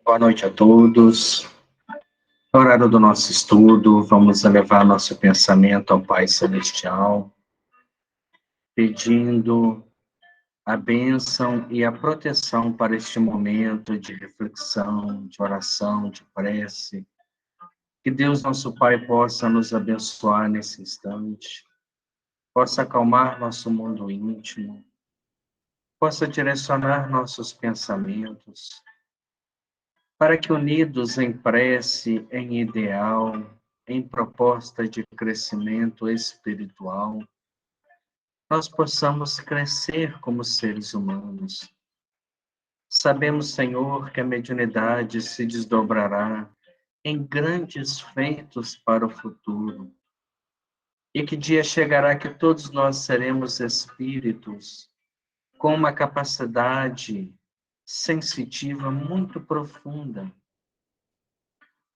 Boa noite a todos. No horário do nosso estudo, vamos elevar nosso pensamento ao Pai Celestial, pedindo a bênção e a proteção para este momento de reflexão, de oração, de prece. Que Deus, nosso Pai, possa nos abençoar nesse instante, possa acalmar nosso mundo íntimo, possa direcionar nossos pensamentos, para que unidos em prece, em ideal, em proposta de crescimento espiritual, nós possamos crescer como seres humanos. Sabemos, Senhor, que a mediunidade se desdobrará em grandes feitos para o futuro, e que dia chegará que todos nós seremos espíritos com uma capacidade sensitiva muito profunda,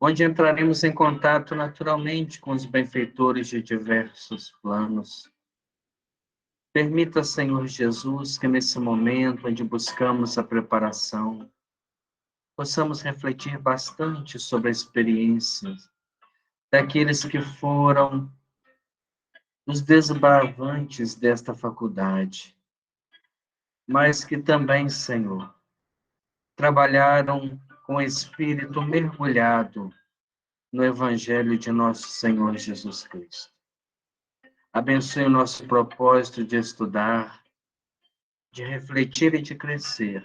onde entraremos em contato naturalmente com os benfeitores de diversos planos. Permita, Senhor Jesus, que nesse momento onde buscamos a preparação, possamos refletir bastante sobre a experiência daqueles que foram os desbravantes desta faculdade, mas que também, Senhor, trabalharam com o espírito mergulhado no Evangelho de nosso Senhor Jesus Cristo. Abençoe o nosso propósito de estudar, de refletir e de crescer,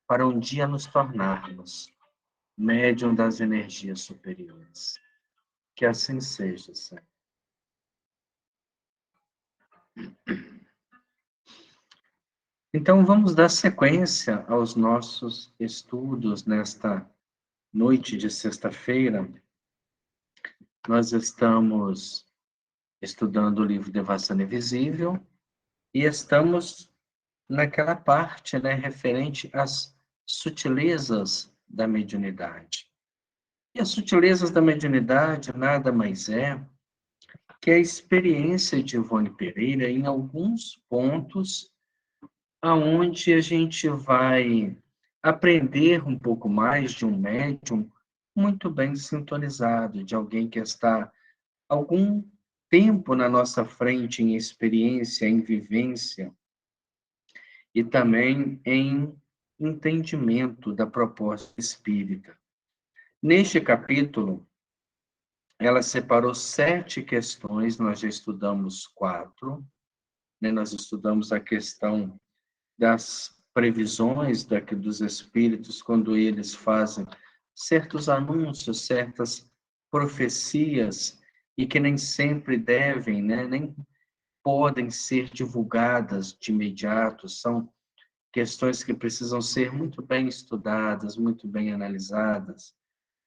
para um dia nos tornarmos médium das energias superiores. Que assim seja, Senhor. Então, vamos dar sequência aos nossos estudos nesta noite de sexta-feira. Nós estamos estudando o livro Devassando Invisível e estamos naquela parte, referente às sutilezas da mediunidade. E as sutilezas da mediunidade nada mais é que a experiência de Ivone Pereira em alguns pontos aonde a gente vai aprender um pouco mais de um médium muito bem sintonizado, de alguém que está algum tempo na nossa frente em experiência, em vivência e também em entendimento da proposta espírita. Neste capítulo, ela separou 7 questões, nós já estudamos 4, nós estudamos a questão das previsões dos espíritos, quando eles fazem certos anúncios, certas profecias, e que nem sempre devem, nem podem ser divulgadas de imediato, são questões que precisam ser muito bem estudadas, muito bem analisadas.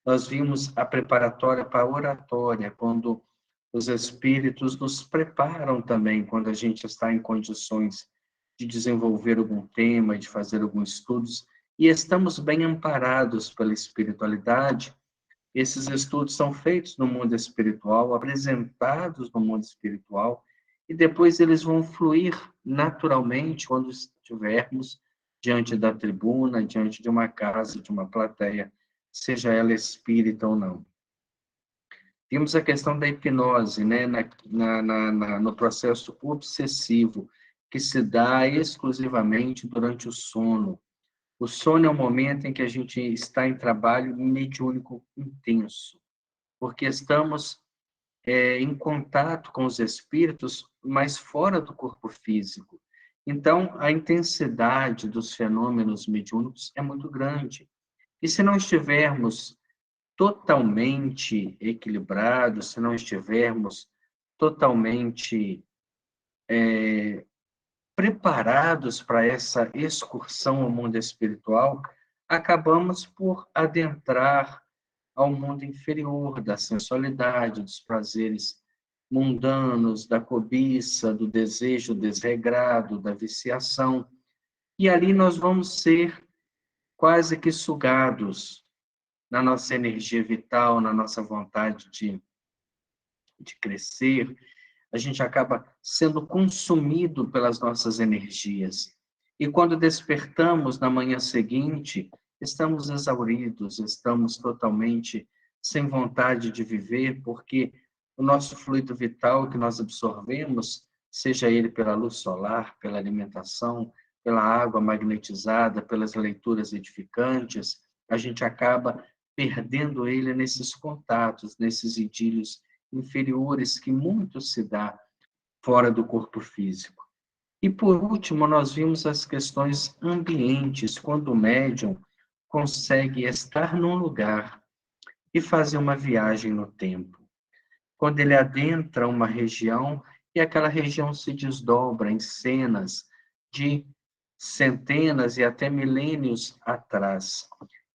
Nós vimos a preparatória para a oratória, quando os espíritos nos preparam também, quando a gente está em condições de desenvolver algum tema, de fazer alguns estudos, e estamos bem amparados pela espiritualidade. Esses estudos são feitos no mundo espiritual, apresentados no mundo espiritual, e depois eles vão fluir naturalmente quando estivermos diante da tribuna, diante de uma casa, de uma plateia, seja ela espírita ou não. Temos a questão da hipnose, no processo obsessivo, que se dá exclusivamente durante o sono. O sono é o momento em que a gente está em trabalho mediúnico intenso, porque estamos em contato com os espíritos, mas fora do corpo físico. Então, a intensidade dos fenômenos mediúnicos é muito grande. E se não estivermos totalmente equilibrados, se não estivermos totalmente preparados para essa excursão ao mundo espiritual, acabamos por adentrar ao mundo inferior da sensualidade, dos prazeres mundanos, da cobiça, do desejo desregrado, da viciação. E ali nós vamos ser quase que sugados na nossa energia vital, na nossa vontade de crescer. A gente acaba sendo consumido pelas nossas energias. E quando despertamos na manhã seguinte, estamos exauridos, estamos totalmente sem vontade de viver, porque o nosso fluido vital que nós absorvemos, seja ele pela luz solar, pela alimentação, pela água magnetizada, pelas leituras edificantes, a gente acaba perdendo ele nesses contatos, nesses idílios inferiores que muito se dá fora do corpo físico. E, por último, nós vimos as questões ambientes, quando o médium consegue estar num lugar e fazer uma viagem no tempo. Quando ele adentra uma região e aquela região se desdobra em cenas de centenas e até milênios atrás.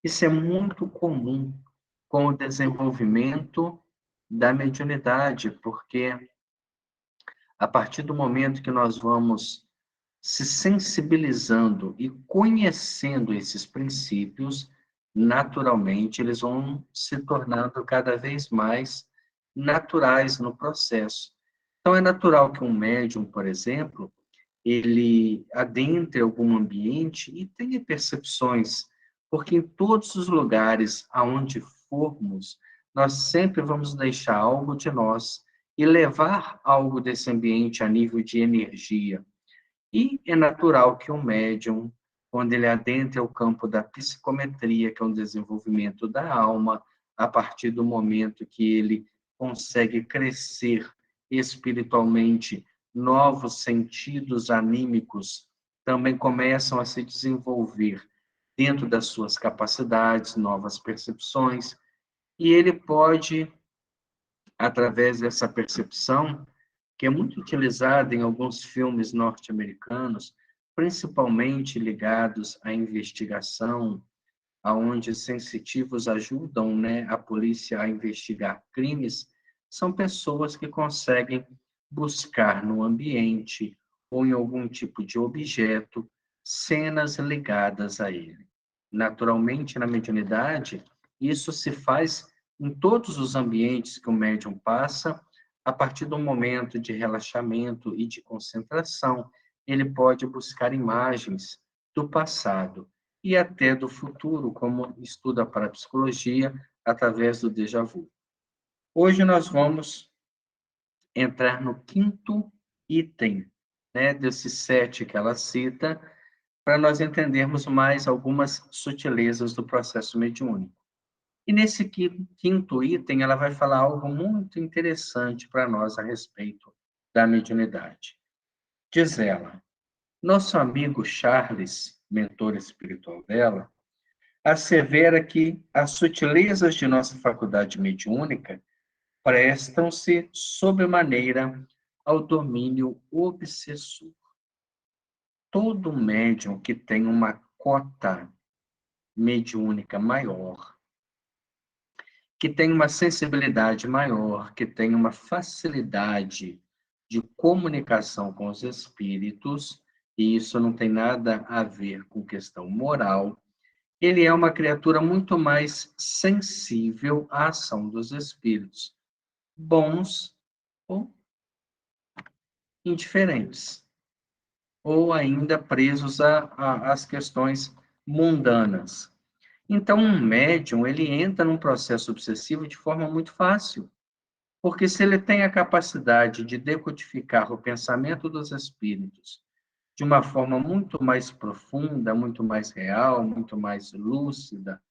Isso é muito comum com o desenvolvimento da mediunidade, porque a partir do momento que nós vamos se sensibilizando e conhecendo esses princípios, naturalmente eles vão se tornando cada vez mais naturais no processo. Então, é natural que um médium, por exemplo, ele adentre algum ambiente e tenha percepções, porque em todos os lugares aonde formos, nós sempre vamos deixar algo de nós e levar algo desse ambiente a nível de energia. E é natural que um médium, quando ele adentra o campo da psicometria, que é um desenvolvimento da alma, a partir do momento que ele consegue crescer espiritualmente, novos sentidos anímicos também começam a se desenvolver dentro das suas capacidades, novas percepções, e ele pode, através dessa percepção, que é muito utilizada em alguns filmes norte-americanos, principalmente ligados à investigação, aonde sensitivos ajudam, né, a polícia a investigar crimes, são pessoas que conseguem buscar no ambiente ou em algum tipo de objeto cenas ligadas a ele. Naturalmente, na mediunidade, isso se faz em todos os ambientes que o médium passa, a partir do momento de relaxamento e de concentração, ele pode buscar imagens do passado e até do futuro, como estuda a parapsicologia através do déjà vu. Hoje nós vamos entrar no quinto item, né, desses 7 que ela cita, para nós entendermos mais algumas sutilezas do processo mediúnico. E nesse quinto item, ela vai falar algo muito interessante para nós a respeito da mediunidade. Diz ela, nosso amigo Charles, mentor espiritual dela, assevera que as sutilezas de nossa faculdade mediúnica prestam-se sobremaneira ao domínio obsessor. Todo médium que tem uma cota mediúnica maior, que tem uma sensibilidade maior, que tem uma facilidade de comunicação com os espíritos, e isso não tem nada a ver com questão moral, ele é uma criatura muito mais sensível à ação dos espíritos, bons ou indiferentes, ou ainda presos às questões mundanas. Então, um médium, ele entra num processo obsessivo de forma muito fácil, porque se ele tem a capacidade de decodificar o pensamento dos espíritos de uma forma muito mais profunda, muito mais real, muito mais lúcida,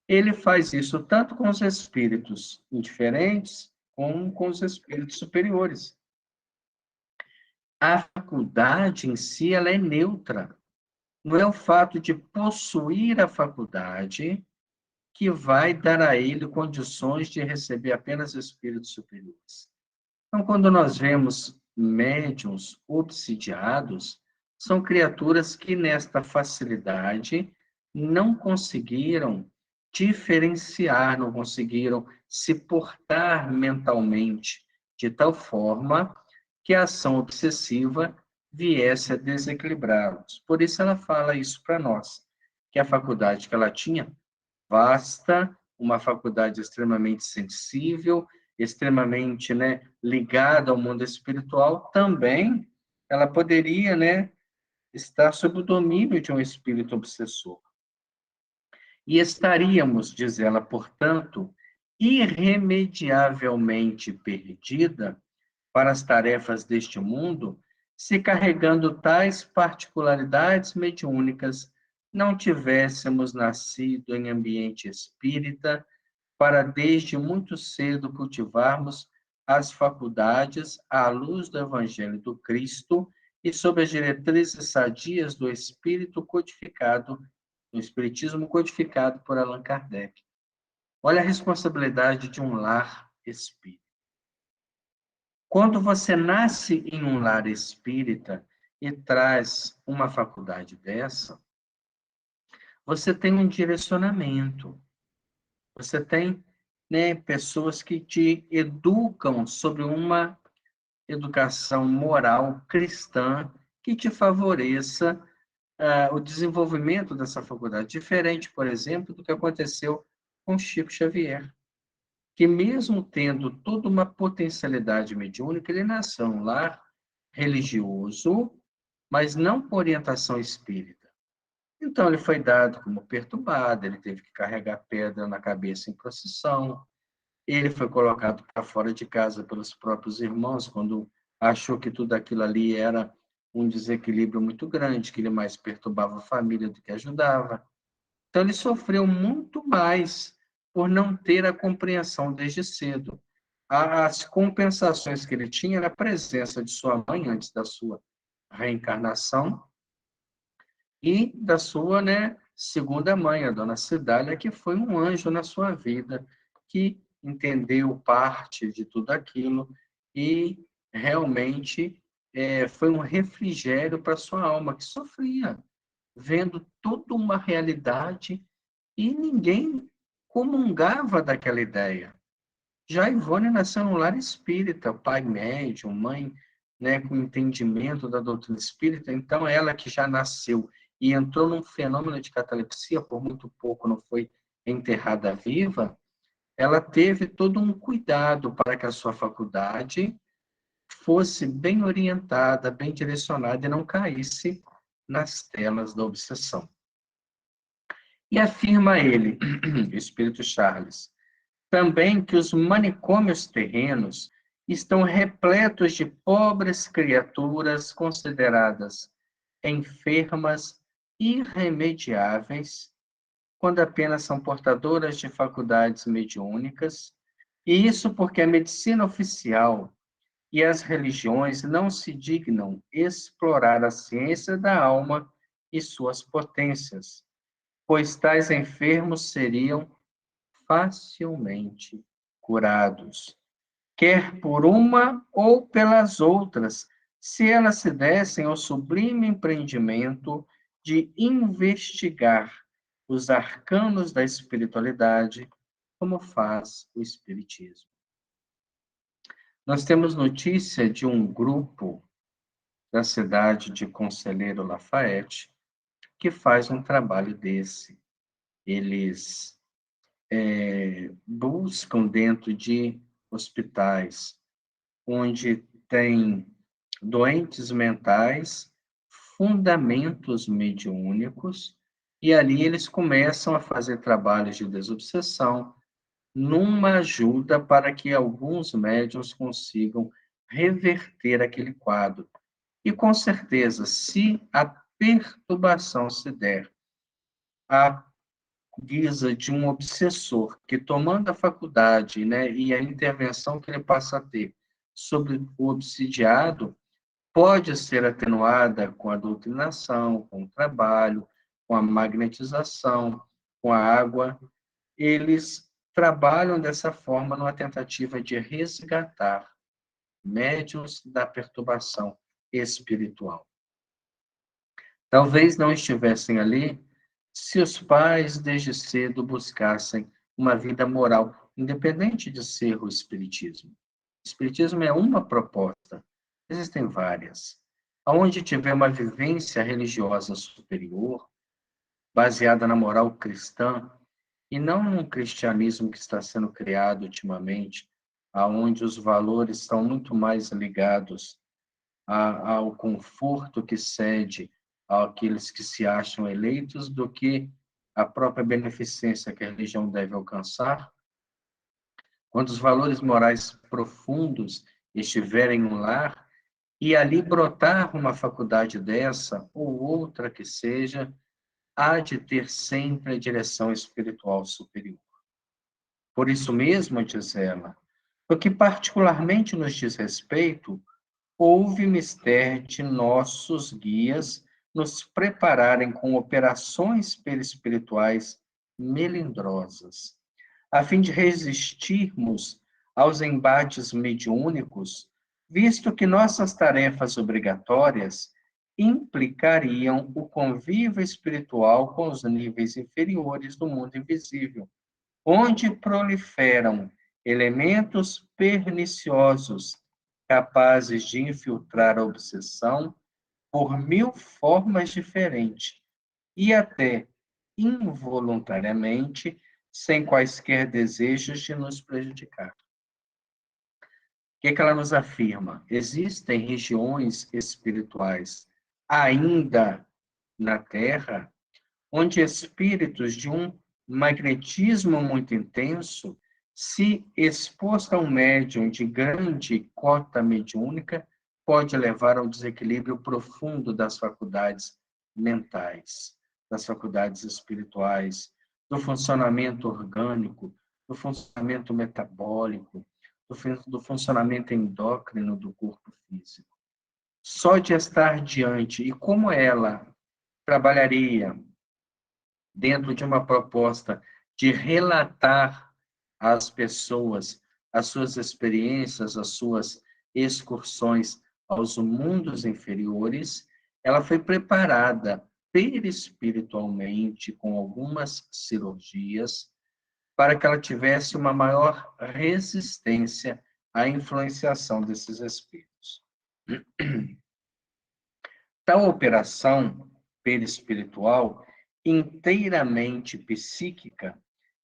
ele faz isso tanto com os espíritos indiferentes, como com os espíritos superiores. A faculdade em si, ela é neutra. Não é o fato de possuir a faculdade que vai dar a ele condições de receber apenas espíritos superiores. Então, quando nós vemos médiuns obsidiados, são criaturas que, nesta facilidade, não conseguiram diferenciar, não conseguiram se portar mentalmente de tal forma que a ação obsessiva viesse a desequilibrá-los. Por isso ela fala isso para nós, que a faculdade que ela tinha, vasta, uma faculdade extremamente sensível, extremamente, né, ligada ao mundo espiritual, também ela poderia, né, estar sob o domínio de um espírito obsessor. E estaríamos, diz ela, portanto, irremediavelmente perdida para as tarefas deste mundo, se carregando tais particularidades mediúnicas, não tivéssemos nascido em ambiente espírita para desde muito cedo cultivarmos as faculdades à luz do Evangelho do Cristo e sob as diretrizes sadias do Espírito codificado, do Espiritismo codificado por Allan Kardec. Olha a responsabilidade de um lar espírita. Quando você nasce em um lar espírita e traz uma faculdade dessa, você tem um direcionamento, você tem, né, pessoas que te educam sobre uma educação moral cristã que te favoreça o desenvolvimento dessa faculdade. Diferente, por exemplo, do que aconteceu com Chico Xavier, que mesmo tendo toda uma potencialidade mediúnica, ele nasceu num lar religioso, mas não com orientação espírita. Então, ele foi dado como perturbado, ele teve que carregar pedra na cabeça em procissão, ele foi colocado para fora de casa pelos próprios irmãos, quando achou que tudo aquilo ali era um desequilíbrio muito grande, que ele mais perturbava a família do que ajudava. Então, ele sofreu muito mais por não ter a compreensão desde cedo. As compensações que ele tinha era a presença de sua mãe antes da sua reencarnação e da sua, né, segunda mãe, a dona Cidália, que foi um anjo na sua vida, que entendeu parte de tudo aquilo e realmente foi um refrigério para sua alma, que sofria, vendo toda uma realidade e ninguém comungava daquela ideia. Já Ivone nasceu num lar espírita, pai médium, mãe, né, com entendimento da doutrina espírita, então ela que já nasceu e entrou num fenômeno de catalepsia, por muito pouco não foi enterrada viva, ela teve todo um cuidado para que a sua faculdade fosse bem orientada, bem direcionada e não caísse nas telas da obsessão. E afirma ele, o espírito Charles, também que os manicômios terrenos estão repletos de pobres criaturas consideradas enfermas irremediáveis, quando apenas são portadoras de faculdades mediúnicas, e isso porque a medicina oficial e as religiões não se dignam explorar a ciência da alma e suas potências, pois tais enfermos seriam facilmente curados, quer por uma ou pelas outras, se elas se dessem ao sublime empreendimento de investigar os arcanos da espiritualidade, como faz o Espiritismo. Nós temos notícia de um grupo da cidade de Conselheiro Lafayette que faz um trabalho desse. Eles buscam dentro de hospitais onde tem doentes mentais, fundamentos mediúnicos, e ali eles começam a fazer trabalhos de desobsessão, numa ajuda para que alguns médiuns consigam reverter aquele quadro. E com certeza, se a perturbação se der a guisa de um obsessor que, tomando a faculdade, né, e a intervenção que ele passa a ter sobre o obsidiado, pode ser atenuada com a doutrinação, com o trabalho, com a magnetização, com a água. Eles trabalham dessa forma numa tentativa de resgatar médiuns da perturbação espiritual. Talvez não estivessem ali se os pais, desde cedo, buscassem uma vida moral, independente de ser o Espiritismo. O Espiritismo é uma proposta, existem várias. Onde tiver uma vivência religiosa superior, baseada na moral cristã, e não num cristianismo que está sendo criado ultimamente, aonde os valores estão muito mais ligados ao conforto que cede àqueles que se acham eleitos do que a própria beneficência que a religião deve alcançar, quando os valores morais profundos estiverem no lar, e ali brotar uma faculdade dessa, ou outra que seja, há de ter sempre a direção espiritual superior. Por isso mesmo, diz ela, o que particularmente nos diz respeito, houve mister de nossos guias nos prepararem com operações perispirituais melindrosas, a fim de resistirmos aos embates mediúnicos, visto que nossas tarefas obrigatórias implicariam o convívio espiritual com os níveis inferiores do mundo invisível, onde proliferam elementos perniciosos capazes de infiltrar a obsessão por mil formas diferentes e até involuntariamente, sem quaisquer desejos de nos prejudicar. O que ela nos afirma? Existem regiões espirituais ainda na Terra onde espíritos de um magnetismo muito intenso, se exposto a um médium de grande cota mediúnica, pode levar ao desequilíbrio profundo das faculdades mentais, das faculdades espirituais, do funcionamento orgânico, do funcionamento metabólico, do funcionamento endócrino do corpo físico. Só de estar diante, e como ela trabalharia dentro de uma proposta de relatar às pessoas as suas experiências, as suas excursões aos mundos inferiores, ela foi preparada perispiritualmente com algumas cirurgias para que ela tivesse uma maior resistência à influenciação desses espíritos. Tal operação perispiritual, inteiramente psíquica,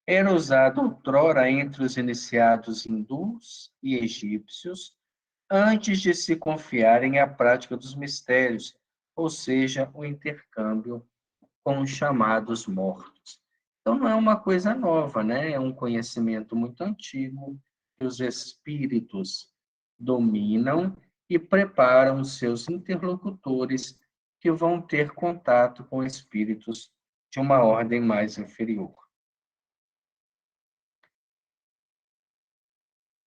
era usada outrora entre os iniciados hindus e egípcios, antes de se confiarem à prática dos mistérios, ou seja, o intercâmbio com os chamados mortos. Então, não é uma coisa nova, né? É um conhecimento muito antigo que os espíritos dominam e preparam os seus interlocutores que vão ter contato com espíritos de uma ordem mais inferior.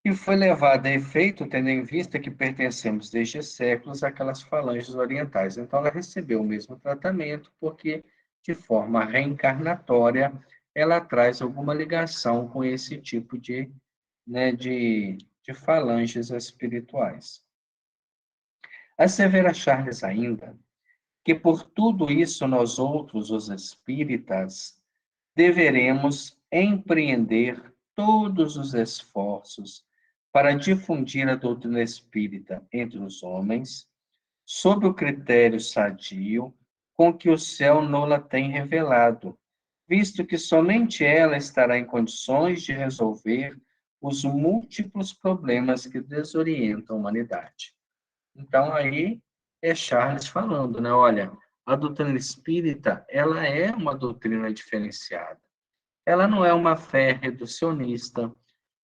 E foi levado a efeito, tendo em vista que pertencemos desde séculos àquelas falanges orientais. Então, ela recebeu o mesmo tratamento, porque, de forma reencarnatória, ela traz alguma ligação com esse tipo de falanges espirituais. Assevera Charles ainda que por tudo isso nós outros, os espíritas, deveremos empreender todos os esforços para difundir a doutrina espírita entre os homens, sob o critério sadio com que o céu nola tem revelado, visto que somente ela estará em condições de resolver os múltiplos problemas que desorientam a humanidade. Então, aí é Charles falando, né? Olha, a doutrina espírita, ela é uma doutrina diferenciada. Ela não é uma fé reducionista,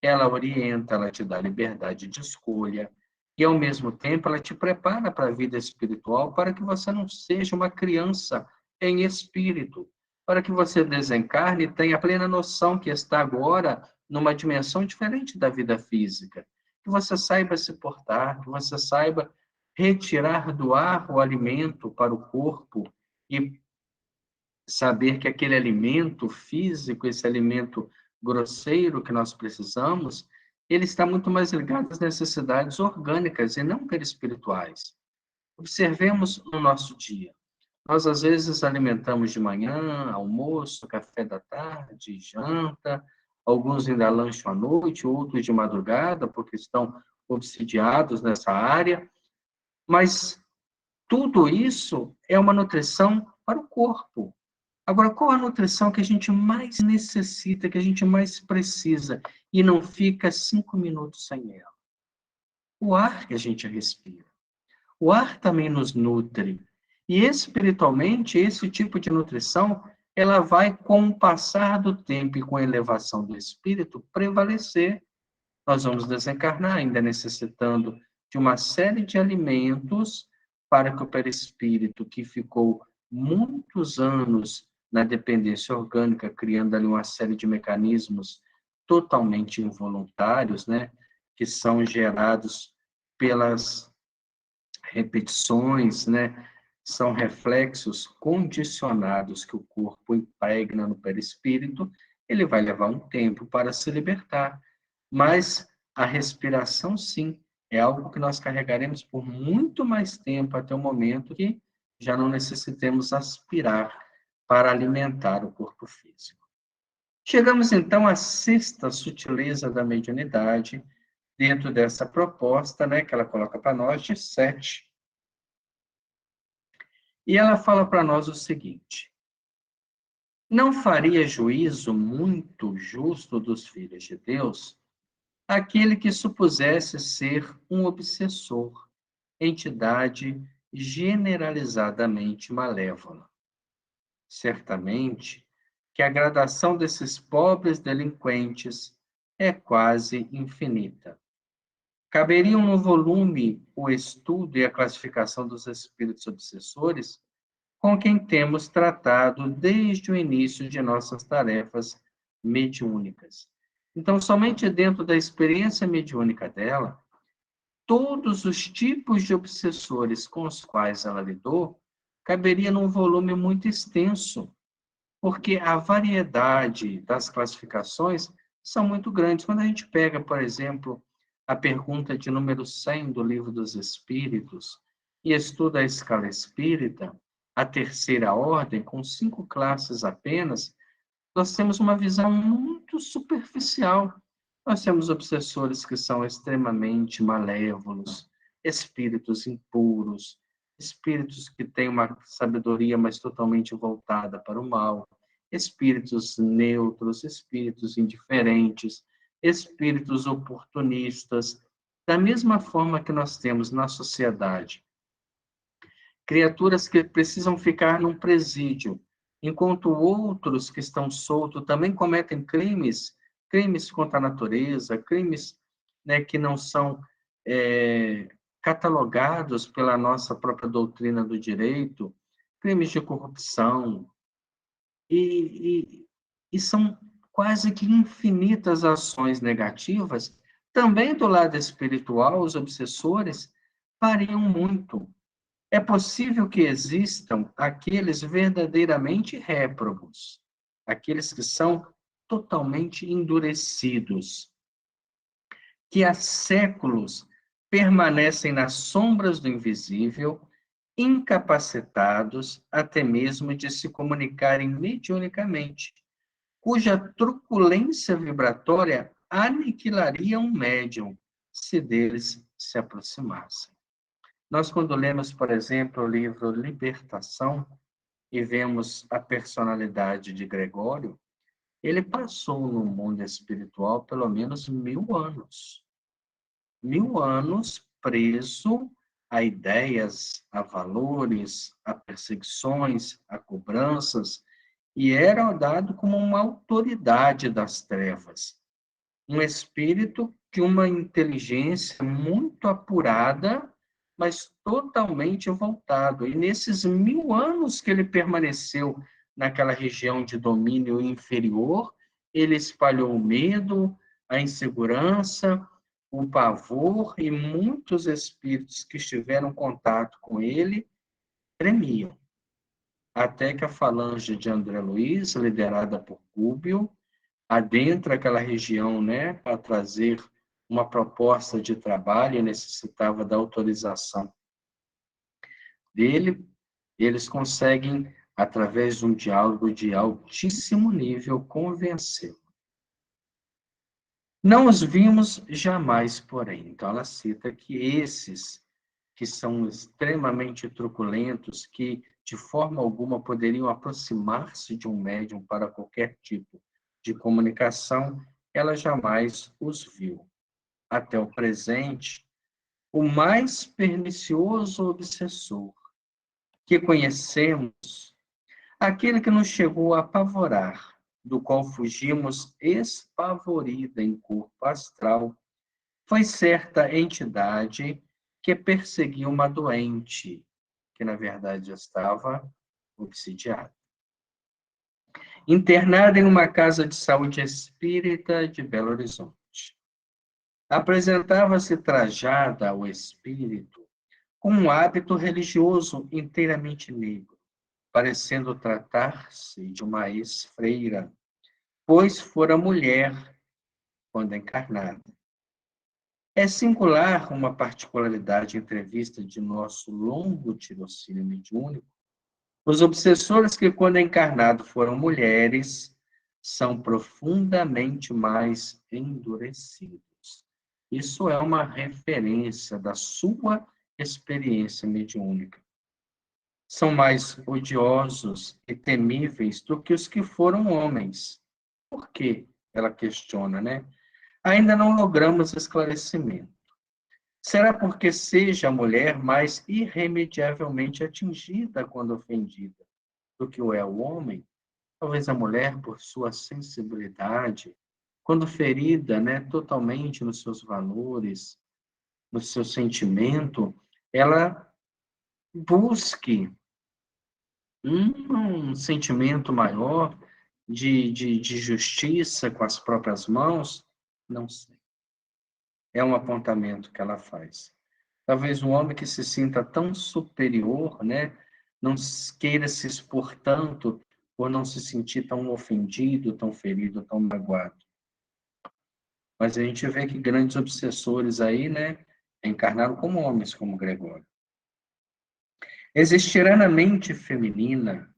ela orienta, ela te dá liberdade de escolha, e ao mesmo tempo ela te prepara para a vida espiritual para que você não seja uma criança em espírito, para que você desencarne e tenha a plena noção que está agora numa dimensão diferente da vida física, que você saiba se portar, que você saiba retirar do ar o alimento para o corpo e saber que aquele alimento físico, esse alimento grosseiro que nós precisamos, ele está muito mais ligado às necessidades orgânicas e não perispirituais. Observemos no nosso dia. Nós, às vezes, alimentamos de manhã, almoço, café da tarde, janta, alguns ainda lancham à noite, outros de madrugada, porque estão obsidiados nessa área, mas tudo isso é uma nutrição para o corpo. Agora, qual a nutrição que a gente mais necessita, que a gente mais precisa e não fica 5 minutos sem ela? O ar que a gente respira. O ar também nos nutre. E espiritualmente, esse tipo de nutrição ela vai, com o passar do tempo e com a elevação do espírito, prevalecer. Nós vamos desencarnar, ainda necessitando de uma série de alimentos para que o perispírito, que ficou muitos anos na dependência orgânica, criando ali uma série de mecanismos totalmente involuntários, né, que são gerados pelas repetições, né, são reflexos condicionados que o corpo impregna no perispírito, ele vai levar um tempo para se libertar. Mas a respiração, sim, é algo que nós carregaremos por muito mais tempo até o momento que já não necessitemos aspirar para alimentar o corpo físico. Chegamos, então, à sexta sutileza da mediunidade, dentro dessa proposta, né, que ela coloca para nós, de 7. E ela fala para nós o seguinte: não faria juízo muito justo dos filhos de Deus aquele que supusesse ser um obsessor, entidade generalizadamente malévola. Certamente que a gradação desses pobres delinquentes é quase infinita. Caberiam no volume o estudo e a classificação dos espíritos obsessores, com quem temos tratado desde o início de nossas tarefas mediúnicas. Então, somente dentro da experiência mediúnica dela, todos os tipos de obsessores com os quais ela lidou, caberia num volume muito extenso, porque a variedade das classificações são muito grandes. Quando a gente pega, por exemplo, a pergunta de número 100 do Livro dos Espíritos e estuda a escala espírita, a terceira ordem, com 5 classes apenas, nós temos uma visão muito superficial. Nós temos obsessores que são extremamente malévolos, espíritos impuros, espíritos que têm uma sabedoria, mas totalmente voltada para o mal, espíritos neutros, espíritos indiferentes, espíritos oportunistas. Da mesma forma que nós temos na sociedade criaturas que precisam ficar num presídio, enquanto outros que estão soltos também cometem crimes, crimes contra a natureza, crimes, né, que não são catalogados pela nossa própria doutrina do direito, crimes de corrupção, e, e são quase que infinitas ações negativas. Também do lado espiritual, os obsessores variam muito. É possível que existam aqueles verdadeiramente réprobos, aqueles que são totalmente endurecidos, que há séculos permanecem nas sombras do invisível, incapacitados até mesmo de se comunicarem mediunicamente, cuja truculência vibratória aniquilaria um médium se deles se aproximassem. Nós, quando lemos, por exemplo, o livro Libertação, e vemos a personalidade de Gregório, ele passou no mundo espiritual pelo menos 1000 anos. 1000 anos preso a ideias, a valores, a perseguições, a cobranças, e era dado como uma autoridade das trevas. Um espírito de uma inteligência muito apurada, mas totalmente voltado. E nesses 1000 anos que ele permaneceu naquela região de domínio inferior, ele espalhou o medo, a insegurança, o pavor, e muitos espíritos que estiveram em contato com ele tremiam. Até que a falange de André Luiz, liderada por Gúbio, adentra aquela região, né, para trazer uma proposta de trabalho e necessitava da autorização dele, eles conseguem, através de um diálogo de altíssimo nível, convencê-lo. Não os vimos jamais, porém. Então, ela cita que esses que são extremamente truculentos, que de forma alguma poderiam aproximar-se de um médium para qualquer tipo de comunicação, ela jamais os viu. Até o presente, o mais pernicioso obsessor que conhecemos Aquele que nos chegou a apavorar, do qual fugimos espavorida em corpo astral, foi certa entidade que perseguiu uma doente, que na verdade estava obsidiada, internada em uma casa de saúde espírita de Belo Horizonte. Apresentava-se trajada ao espírito com um hábito religioso inteiramente negro, parecendo tratar-se de uma ex-freira, pois fora mulher quando encarnada. É singular uma particularidade entrevista de nosso longo tirocínio mediúnico. Os obsessores que, quando encarnados, foram mulheres, são profundamente mais endurecidos. Isso é uma referência da sua experiência mediúnica. São mais odiosos e temíveis do que os que foram homens. Por quê? Ela questiona, né? Ainda não logramos esclarecimento. Será porque seja a mulher mais irremediavelmente atingida quando ofendida do que o é o homem? Talvez a mulher, por sua sensibilidade, quando ferida, né, totalmente nos seus valores, no seu sentimento, ela busque um sentimento maior de justiça com as próprias mãos? Não sei. É um apontamento que ela faz. Talvez um homem que se sinta tão superior, né, não queira se expor tanto por não se sentir tão ofendido, tão ferido, tão magoado. Mas a gente vê que grandes obsessores aí, né, encarnaram como homens, como Gregório. Existirá na mente feminina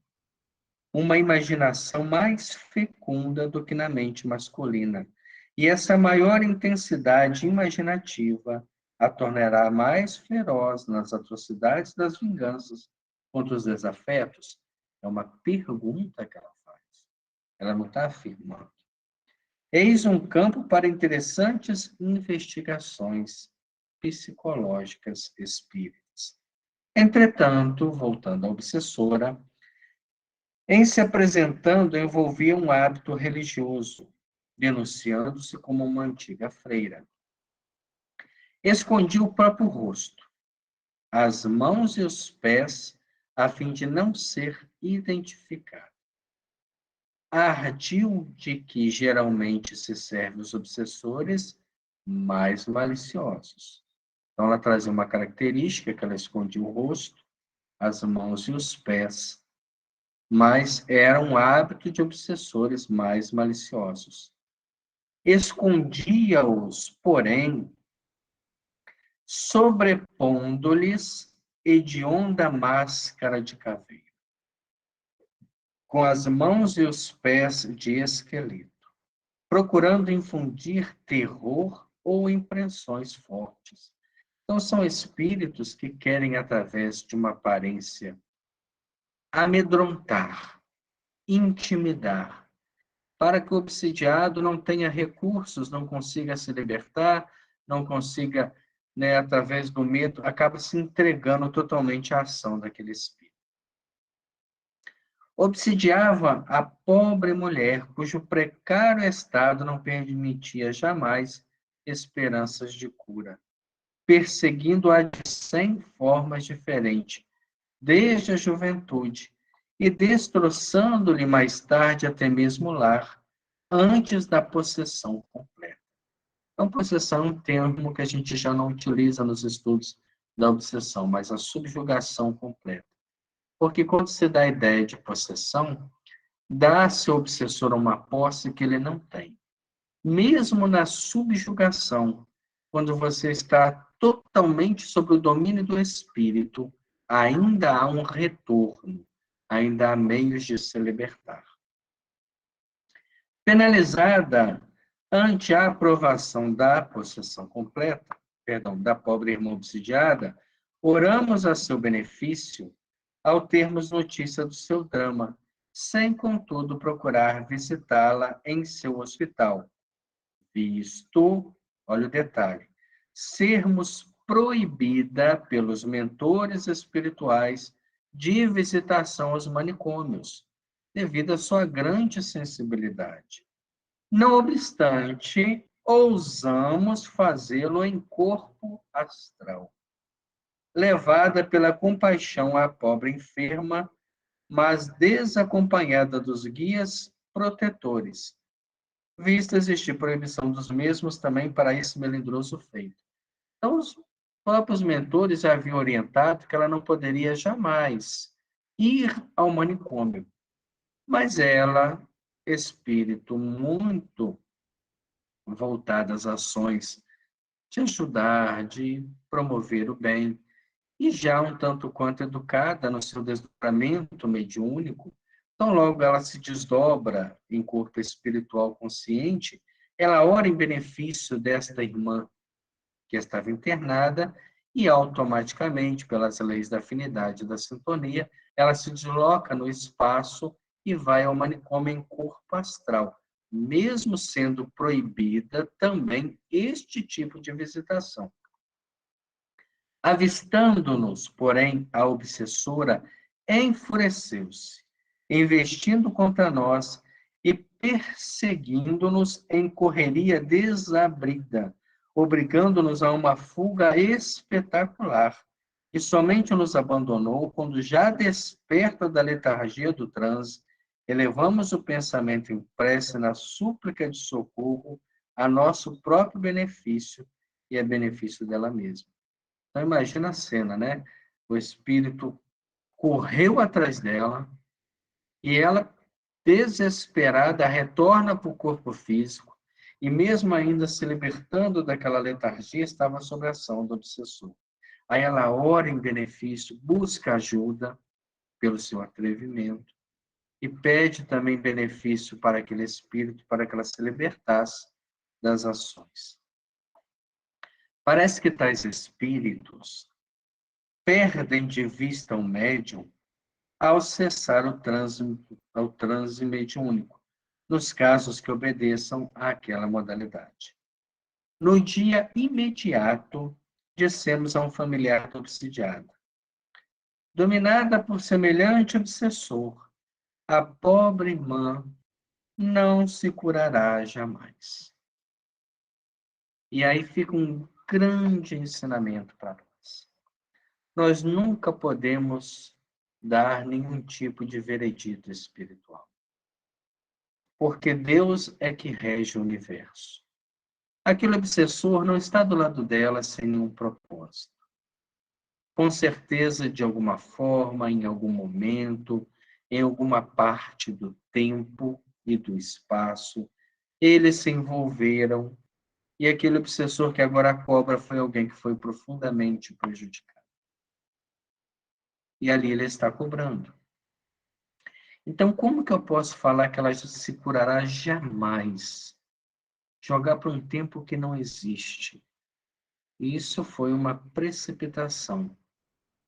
uma imaginação mais fecunda do que na mente masculina. E essa maior intensidade imaginativa a tornará mais feroz nas atrocidades das vinganças contra os desafetos? É uma pergunta que ela faz. Ela não está afirmando. Eis um campo para interessantes investigações psicológicas espíritas. Entretanto, voltando à obsessora, em se apresentando, envolvia um hábito religioso, denunciando-se como uma antiga freira. Escondia o próprio rosto, as mãos e os pés, a fim de não ser identificado. Ardil de que geralmente se serve os obsessores mais maliciosos. Então, ela trazia uma característica que ela escondia o rosto, as mãos e os pés, mas era um hábito de obsessores mais maliciosos. Escondia-os, porém, sobrepondo-lhes hedionda máscara de caveira, com as mãos e os pés de esqueleto, procurando infundir terror ou impressões fortes. Então, são espíritos que querem, através de uma aparência, amedrontar, intimidar, para que o obsidiado não tenha recursos, não consiga se libertar, não consiga, né, através do medo, acaba se entregando totalmente à ação daquele espírito. Obsidiava a pobre mulher, cujo precário estado não permitia jamais esperanças de cura, perseguindo-a de 100 formas diferentes, desde a juventude, e destroçando-lhe mais tarde até mesmo o lar, antes da possessão completa. Então, possessão é um termo que a gente já não utiliza nos estudos da obsessão, mas a subjugação completa. Porque quando se dá a ideia de possessão, dá-se ao obsessor uma posse que ele não tem. Mesmo na subjugação, quando você está totalmente sob o domínio do espírito, ainda há um retorno, ainda há meios de se libertar. Penalizada ante a aprovação da possessão completa, perdão, da pobre irmã obsidiada, oramos a seu benefício ao termos notícia do seu drama, sem, contudo, procurar visitá-la em seu hospital, visto, olha o detalhe, sermos proibida pelos mentores espirituais de visitação aos manicômios, devido à sua grande sensibilidade. Não obstante, ousamos fazê-lo em corpo astral, levada pela compaixão à pobre enferma, mas desacompanhada dos guias protetores, vista existir proibição dos mesmos também para esse melindroso feito. Então, os próprios mentores já haviam orientado que ela não poderia jamais ir ao manicômio, mas ela, espírito muito voltado às ações de ajudar, de promover o bem, e já um tanto quanto educada no seu desdobramento mediúnico, tão logo ela se desdobra em corpo espiritual consciente, ela ora em benefício desta irmã que estava internada e automaticamente, pelas leis da afinidade e da sintonia, ela se desloca no espaço e vai ao manicômio em corpo astral, mesmo sendo proibida também este tipo de visitação. Avistando-nos, porém, a obsessora enfureceu-se, investindo contra nós e perseguindo-nos em correria desabrida, obrigando-nos a uma fuga espetacular, e somente nos abandonou quando, já desperta da letargia do transe, elevamos o pensamento em prece na súplica de socorro a nosso próprio benefício e a benefício dela mesma. Então, imagina a cena, né? O espírito correu atrás dela e ela, desesperada, retorna para o corpo físico e, mesmo ainda se libertando daquela letargia, estava sob a ação do obsessor. Aí ela ora em benefício, busca ajuda pelo seu atrevimento e pede também benefício para aquele espírito, para que ela se libertasse das ações. Parece que tais espíritos perdem de vista o médium ao cessar o transe mediúnico, nos casos que obedeçam àquela modalidade. No dia imediato, dissemos a um familiar obsidiado: dominada por semelhante obsessor, a pobre irmã não se curará jamais. E aí fica um grande ensinamento para nós. Nós nunca podemos dar nenhum tipo de veredito espiritual, porque Deus é que rege o universo. Aquele obsessor não está do lado dela sem nenhum propósito. Com certeza, de alguma forma, em algum momento, em alguma parte do tempo e do espaço, eles se envolveram, e aquele obsessor que agora cobra foi alguém que foi profundamente prejudicado. E ali ele está cobrando. Então, como que eu posso falar que ela se curará jamais? Jogar para um tempo que não existe. Isso foi uma precipitação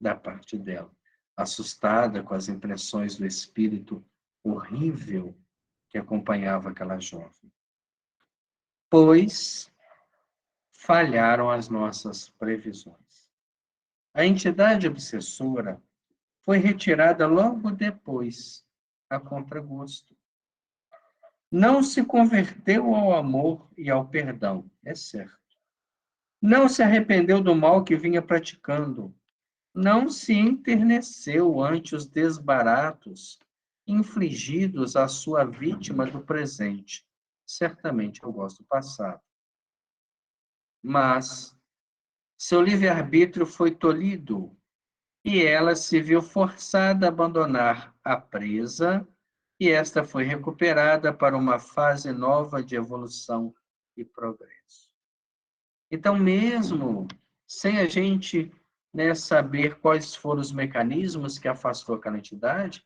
da parte dela, assustada com as impressões do espírito horrível que acompanhava aquela jovem. Pois falharam as nossas previsões. A entidade obsessora foi retirada logo depois, a contragosto. Não se converteu ao amor e ao perdão, é certo. Não se arrependeu do mal que vinha praticando. Não se enterneceu ante os desbaratos infligidos à sua vítima do presente. Certamente eu gosto do passado. Mas seu livre-arbítrio foi tolhido e ela se viu forçada a abandonar a presa, e esta foi recuperada para uma fase nova de evolução e progresso. Então, mesmo sem a gente, né, saber quais foram os mecanismos que afastou aquela entidade,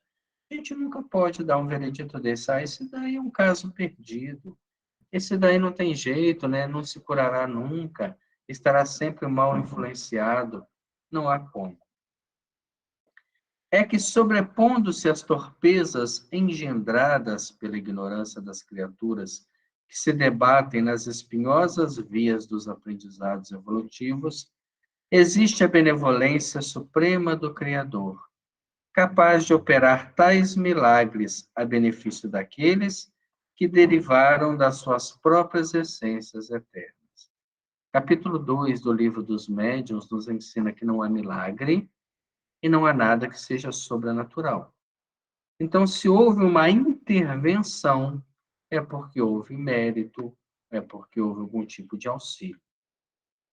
a gente nunca pode dar um veredito desse. Ah, esse daí é um caso perdido. Esse daí não tem jeito, né? Não se curará nunca. Estará sempre mal influenciado. Não há como. É que, sobrepondo-se às torpezas engendradas pela ignorância das criaturas que se debatem nas espinhosas vias dos aprendizados evolutivos, existe a benevolência suprema do Criador, capaz de operar tais milagres a benefício daqueles que derivaram das suas próprias essências eternas. Capítulo 2 do livro dos Médiuns nos ensina que não há milagre e não há nada que seja sobrenatural. Então, se houve uma intervenção, é porque houve mérito, é porque houve algum tipo de auxílio.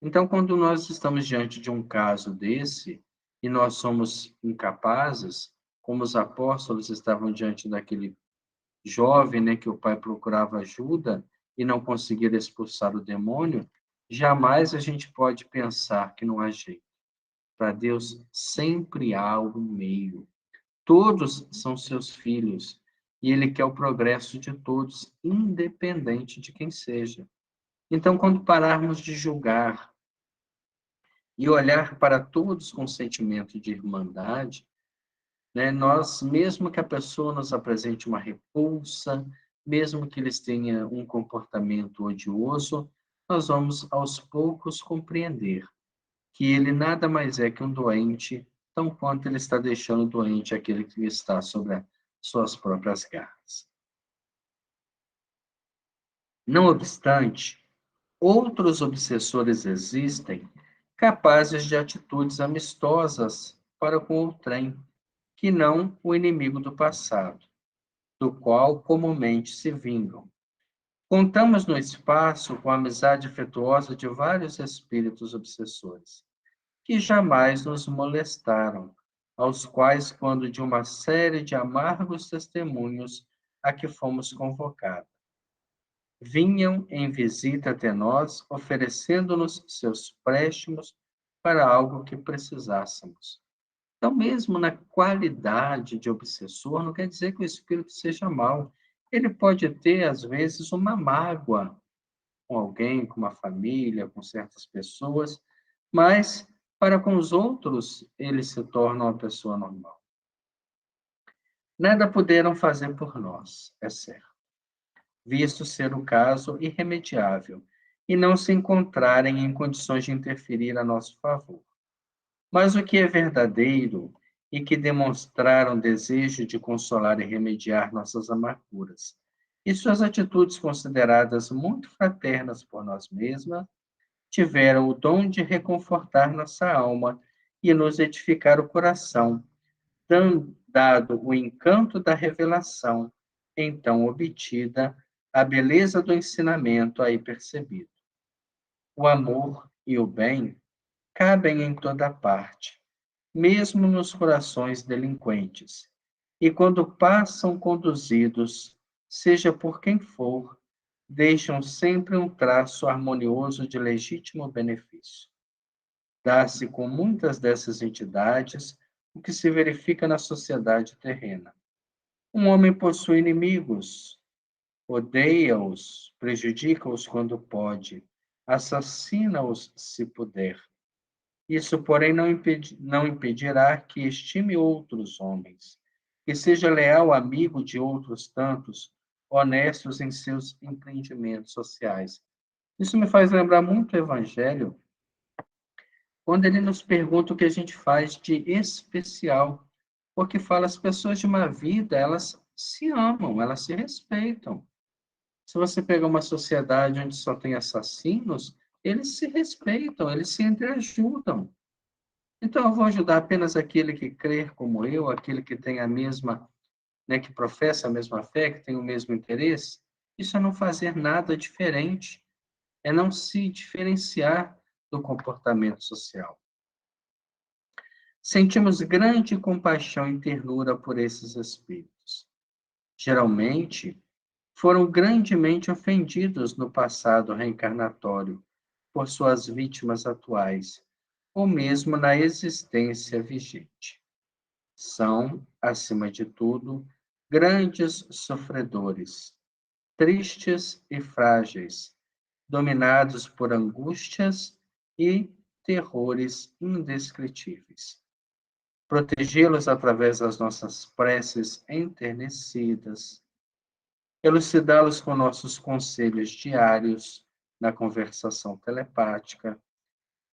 Então, quando nós estamos diante de um caso desse, e nós somos incapazes, como os apóstolos estavam diante daquele jovem, né, que o pai procurava ajuda e não conseguia expulsar o demônio, jamais a gente pode pensar que não há jeito. Para Deus sempre há um meio. Todos são seus filhos e ele quer o progresso de todos, independente de quem seja. Então, quando pararmos de julgar e olhar para todos com sentimento de irmandade, né, nós, mesmo que a pessoa nos apresente uma repulsa, mesmo que eles tenham um comportamento odioso, nós vamos aos poucos compreender que ele nada mais é que um doente, tão quanto ele está deixando doente aquele que está sobre as suas próprias garras. Não obstante, outros obsessores existem capazes de atitudes amistosas para com o trem, que não o inimigo do passado, do qual comumente se vingam. Contamos no espaço com a amizade afetuosa de vários espíritos obsessores, que jamais nos molestaram, aos quais, quando de uma série de amargos testemunhos a que fomos convocados, vinham em visita até nós, oferecendo-nos seus préstimos para algo que precisássemos. Então, mesmo na qualidade de obsessor, não quer dizer que o espírito seja mau. Ele pode ter, às vezes, uma mágoa com alguém, com uma família, com certas pessoas, mas para com os outros, ele se torna uma pessoa normal. Nada puderam fazer por nós, é certo, visto ser o caso irremediável, e não se encontrarem em condições de interferir a nosso favor. Mas o que é verdadeiro e que demonstraram desejo de consolar e remediar nossas amarguras, e suas atitudes consideradas muito fraternas por nós mesmas, tiveram o dom de reconfortar nossa alma e nos edificar o coração, dado o encanto da revelação, então obtida, a beleza do ensinamento aí percebido. O amor e o bem cabem em toda parte, mesmo nos corações delinquentes, e quando passam conduzidos, seja por quem for, deixam sempre um traço harmonioso de legítimo benefício. Dá-se com muitas dessas entidades o que se verifica na sociedade terrena. Um homem possui inimigos, odeia-os, prejudica-os quando pode, assassina-os se puder. Isso, porém, não impedirá que estime outros homens, que seja leal amigo de outros tantos, honestos em seus empreendimentos sociais. Isso me faz lembrar muito o Evangelho, quando ele nos pergunta o que a gente faz de especial, porque fala as pessoas de uma vida, elas se amam, elas se respeitam. Se você pegar uma sociedade onde só tem assassinos, eles se respeitam, eles se entreajudam. Então, eu vou ajudar apenas aquele que crê como eu, aquele que tem a mesma, né, que professa a mesma fé, que tem o mesmo interesse. Isso é não fazer nada diferente, é não se diferenciar do comportamento social. Sentimos grande compaixão e ternura por esses espíritos. Geralmente, foram grandemente ofendidos no passado reencarnatório por suas vítimas atuais, ou mesmo na existência vigente. São, acima de tudo, grandes sofredores, tristes e frágeis, dominados por angústias e terrores indescritíveis. Protegê-los através das nossas preces enternecidas, elucidá-los com nossos conselhos diários na conversação telepática,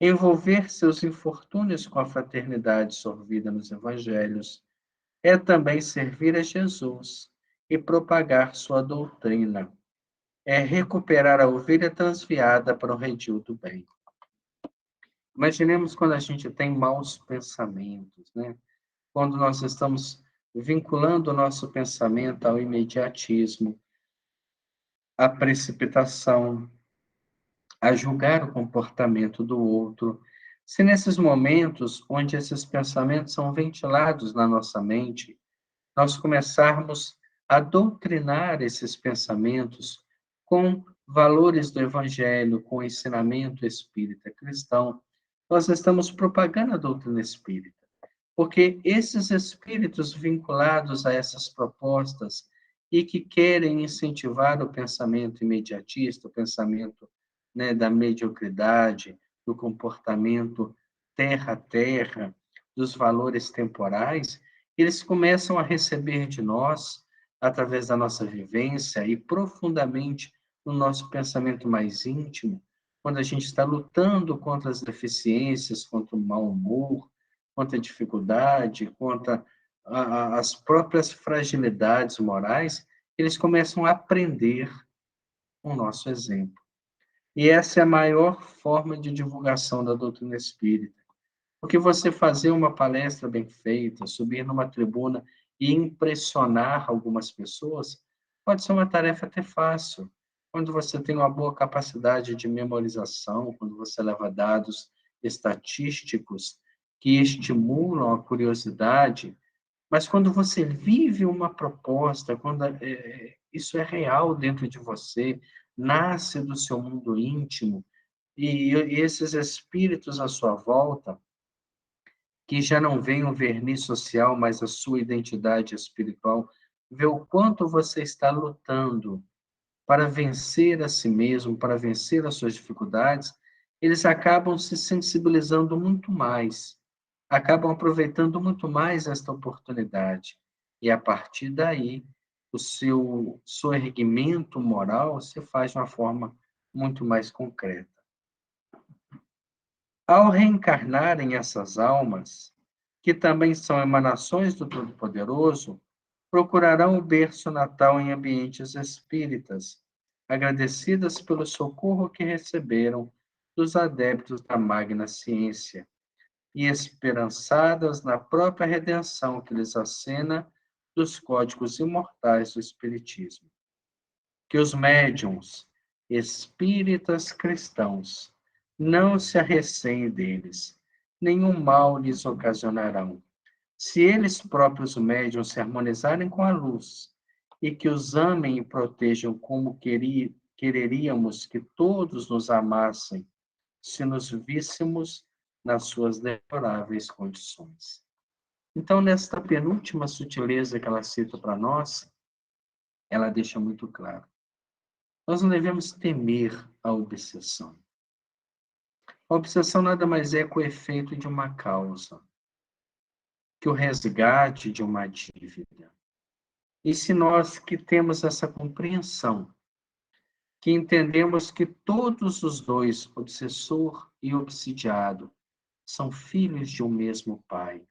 envolver seus infortúnios com a fraternidade sorvida nos evangelhos, é também servir a Jesus e propagar sua doutrina. É recuperar a ovelha transviada para o redil do bem. Imaginemos quando a gente tem maus pensamentos, né? Quando nós estamos vinculando o nosso pensamento ao imediatismo, à precipitação, a julgar o comportamento do outro. Se nesses momentos onde esses pensamentos são ventilados na nossa mente, nós começarmos a doutrinar esses pensamentos com valores do Evangelho, com o ensinamento espírita cristão, nós estamos propagando a doutrina espírita. Porque esses espíritos vinculados a essas propostas e que querem incentivar o pensamento imediatista, o pensamento, né, da mediocridade, do comportamento terra-terra, dos valores temporais, eles começam a receber de nós, através da nossa vivência e profundamente no nosso pensamento mais íntimo, quando a gente está lutando contra as deficiências, contra o mau humor, contra a dificuldade, contra as próprias fragilidades morais, eles começam a aprender o nosso exemplo. E essa é a maior forma de divulgação da doutrina espírita. Porque você fazer uma palestra bem feita, subir numa tribuna e impressionar algumas pessoas, pode ser uma tarefa até fácil. Quando você tem uma boa capacidade de memorização, quando você leva dados estatísticos que estimulam a curiosidade, mas quando você vive uma proposta, quando isso é real dentro de você, nasce do seu mundo íntimo, e esses espíritos à sua volta, que já não vem o verniz social, mas a sua identidade espiritual, vê o quanto você está lutando para vencer a si mesmo, para vencer as suas dificuldades, eles acabam se sensibilizando muito mais, acabam aproveitando muito mais esta oportunidade. E a partir daí, o seu erguimento moral se faz de uma forma muito mais concreta. Ao reencarnarem essas almas, que também são emanações do Todo-Poderoso, procurarão o berço natal em ambientes espíritas, agradecidas pelo socorro que receberam dos adeptos da magna ciência e esperançadas na própria redenção que lhes acena dos códigos imortais do Espiritismo. Que os médiuns, espíritas cristãos, não se arreceem deles, nenhum mal lhes ocasionarão. Se eles próprios médiuns se harmonizarem com a luz, e que os amem e protejam como quereríamos que todos nos amassem, se nos víssemos nas suas deploráveis condições. Então, nesta penúltima sutileza que ela cita para nós, ela deixa muito claro. Nós não devemos temer a obsessão. A obsessão nada mais é que o efeito de uma causa, que o resgate de uma dívida. E se nós que temos essa compreensão, que entendemos que todos os dois, obsessor e obsidiado, são filhos de um mesmo Pai,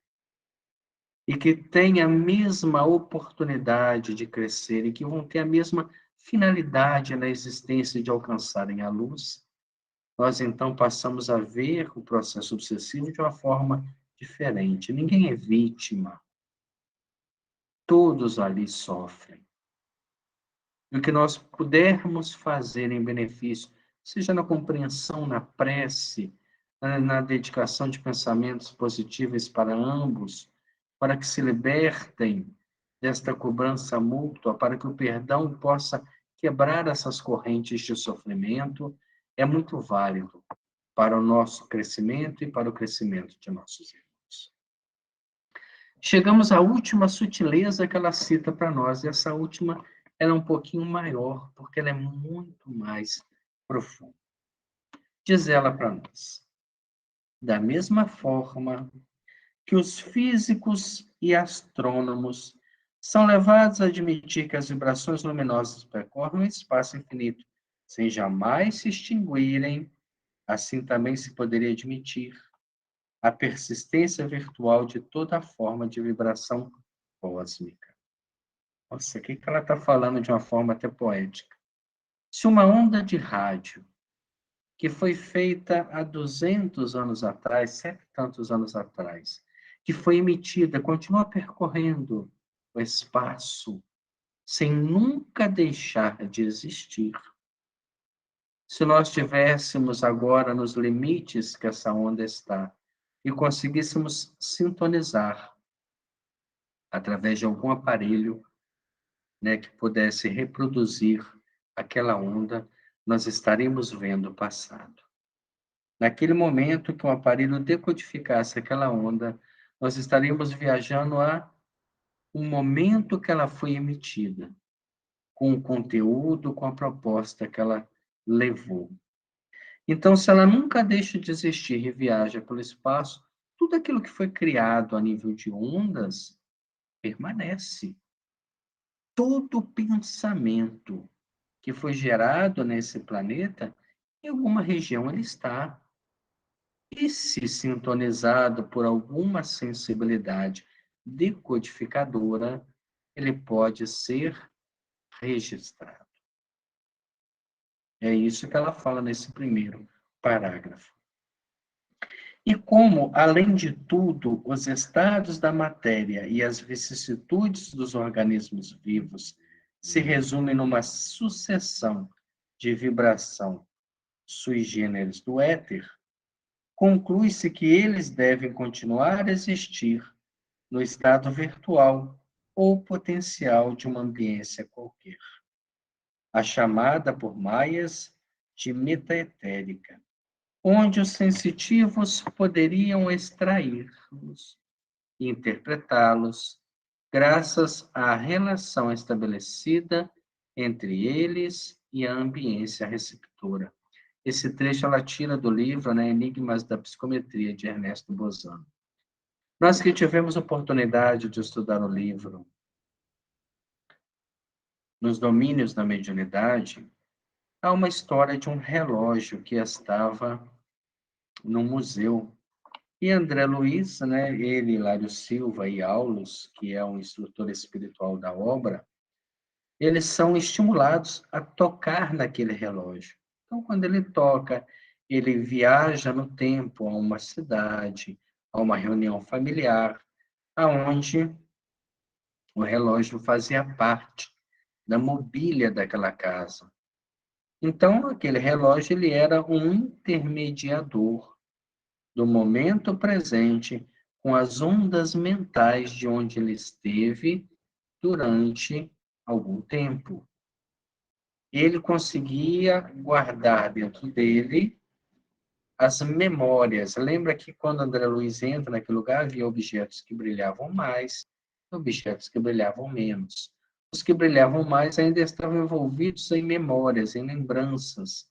e que têm a mesma oportunidade de crescer, e que vão ter a mesma finalidade na existência de alcançarem a luz, nós então passamos a ver o processo obsessivo de uma forma diferente. Ninguém é vítima. Todos ali sofrem. E o que nós pudermos fazer em benefício, seja na compreensão, na prece, na dedicação de pensamentos positivos para ambos, para que se libertem desta cobrança mútua, para que o perdão possa quebrar essas correntes de sofrimento, é muito válido para o nosso crescimento e para o crescimento de nossos irmãos. Chegamos à última sutileza que ela cita para nós, e essa última ela é um pouquinho maior, porque ela é muito mais profunda. Diz ela para nós: da mesma forma que os físicos e astrônomos são levados a admitir que as vibrações luminosas percorrem o espaço infinito, sem jamais se extinguirem, assim também se poderia admitir a persistência virtual de toda forma de vibração cósmica. Nossa, o que ela está falando de uma forma até poética? Se uma onda de rádio, que foi feita há 200 anos atrás, cento e tantos anos atrás, que foi emitida, continua percorrendo o espaço, sem nunca deixar de existir. Se nós estivéssemos agora nos limites que essa onda está e conseguíssemos sintonizar através de algum aparelho, né, que pudesse reproduzir aquela onda, nós estaríamos vendo o passado. Naquele momento que um aparelho decodificasse aquela onda, nós estaríamos viajando a um momento que ela foi emitida, com o conteúdo, com a proposta que ela levou. Então, se ela nunca deixa de existir e viaja pelo espaço, tudo aquilo que foi criado a nível de ondas permanece. Todo pensamento que foi gerado nesse planeta, em alguma região ele está. E se sintonizado por alguma sensibilidade decodificadora, ele pode ser registrado. É isso que ela fala nesse primeiro parágrafo. E como, além de tudo, os estados da matéria e as vicissitudes dos organismos vivos se resumem numa sucessão de vibração sui generis do éter, conclui-se que eles devem continuar a existir no estado virtual ou potencial de uma ambiência qualquer, a chamada por maias de metaetérica, onde os sensitivos poderiam extrair-los e interpretá-los, graças à relação estabelecida entre eles e a ambiência receptora. Esse trecho ela tira do livro, né, Enigmas da Psicometria, de Ernesto Bozano. Nós que tivemos oportunidade de estudar o livro nos domínios da mediunidade, há uma história de um relógio que estava no museu. E André Luiz, né, ele, Hilário Silva e Aulus, que é um instrutor espiritual da obra, eles são estimulados a tocar naquele relógio. Então, quando ele toca, ele viaja no tempo a uma cidade, a uma reunião familiar, aonde o relógio fazia parte da mobília daquela casa. Então, aquele relógio ele era um intermediador do momento presente com as ondas mentais de onde ele esteve durante algum tempo. Ele conseguia guardar dentro dele as memórias. Lembra que quando André Luiz entra naquele lugar, havia objetos que brilhavam mais, objetos que brilhavam menos. Os que brilhavam mais ainda estavam envolvidos em memórias, em lembranças.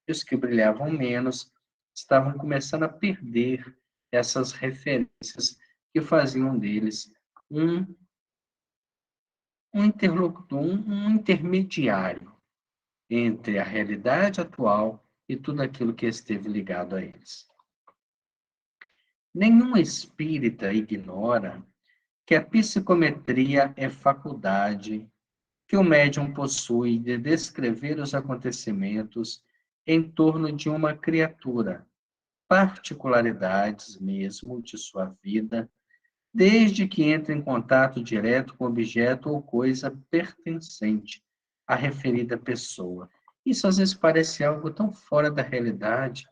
E os que brilhavam menos estavam começando a perder essas referências que faziam deles um, um interlocutor, um intermediário entre a realidade atual e tudo aquilo que esteve ligado a eles. Nenhum espírita ignora que a psicometria é faculdade que o médium possui de descrever os acontecimentos em torno de uma criatura, particularidades mesmo de sua vida, desde que entre em contato direto com objeto ou coisa pertencente à referida pessoa. Isso às vezes parece algo tão fora da realidade,